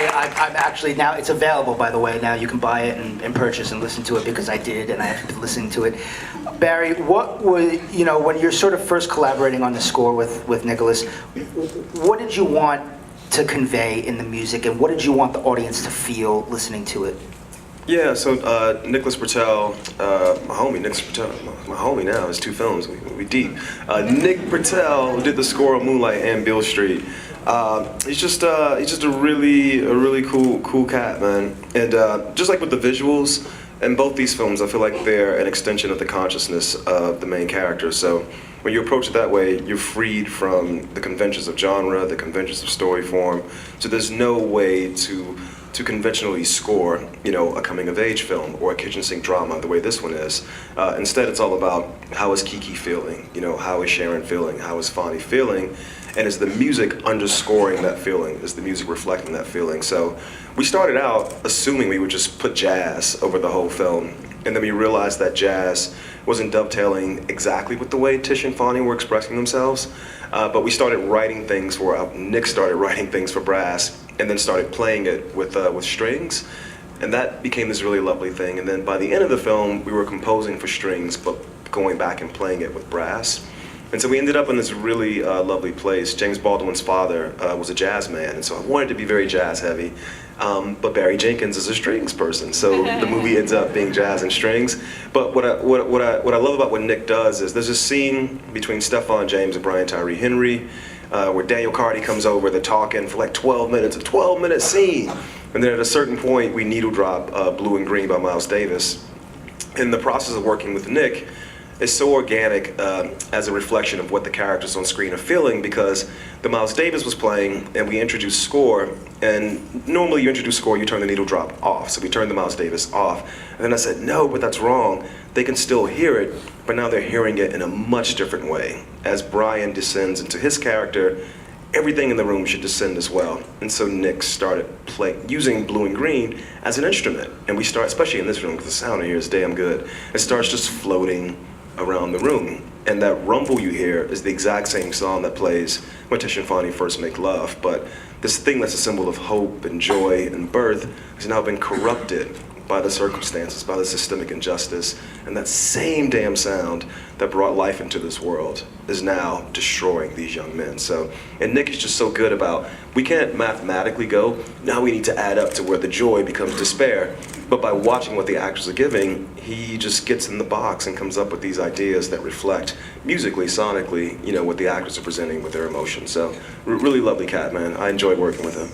I'm actually, now it's available, by the way. Now you can buy it and purchase and listen to it, because I did, and I have been listening to it. Barry, what was, you know, when you're sort of first collaborating on the score with Nicholas, what did you want to convey in the music, and what did you want the audience to feel listening to it? Yeah, so Nicholas Bertel, my homie, Nicholas Bertel, my homie now, it's 2 films, we deep. Nick Bertel, who did the score of Moonlight and Beale Street. He's just a really cool cat, man. And just like with the visuals, in both these films, I feel like they're an extension of the consciousness of the main character. So when you approach it that way, you're freed from the conventions of genre, the conventions of story form. So there's no way to conventionally score, you know, a coming-of-age film or a kitchen sink drama the way this one is. Instead, it's all about how is Kiki feeling, you know, how is Sharon feeling, how is Fonnie feeling, and is the music underscoring that feeling, is the music reflecting that feeling. So we started out assuming we would just put jazz over the whole film, and then we realized that jazz wasn't dovetailing exactly with the way Tish and Fonnie were expressing themselves, but we started writing things for, Nick started writing things for brass, and then started playing it with strings, and that became this really lovely thing. And then by the end of the film, we were composing for strings, but going back and playing it with brass. And so we ended up in this really lovely place. James Baldwin's father was a jazz man, and so I wanted to be very jazz heavy. But Barry Jenkins is a strings person, so the movie ends up being jazz and strings. But what I love about what Nick does is there's a scene between Stephan James and Brian Tyree Henry, where Daniel Carty comes over, they're talking for like 12 minutes, a 12-minute scene. And then at a certain point, we needle drop Blue and Green by Miles Davis. In the process of working with Nick, it's so organic as a reflection of what the characters on screen are feeling, because the Miles Davis was playing and we introduced score, and normally you introduce score, you turn the needle drop off. So we turned the Miles Davis off. And then I said, no, but that's wrong. They can still hear it, but now they're hearing it in a much different way. As Brian descends into his character, everything in the room should descend as well. And so Nick started using Blue and Green as an instrument. And we start, especially in this room, because the sound in here is damn good, it starts just floating around the room. And that rumble you hear is the exact same song that plays when Tish and Fonnie first make love. But this thing that's a symbol of hope and joy and birth has now been corrupted by the circumstances, by the systemic injustice, and that same damn sound that brought life into this world is now destroying these young men. So, and Nick is just so good about, we can't mathematically go, now we need to add up to where the joy becomes despair, but by watching what the actors are giving, he just gets in the box and comes up with these ideas that reflect musically, sonically, you know, what the actors are presenting with their emotions. So, really lovely cat, man. I enjoyed working with him.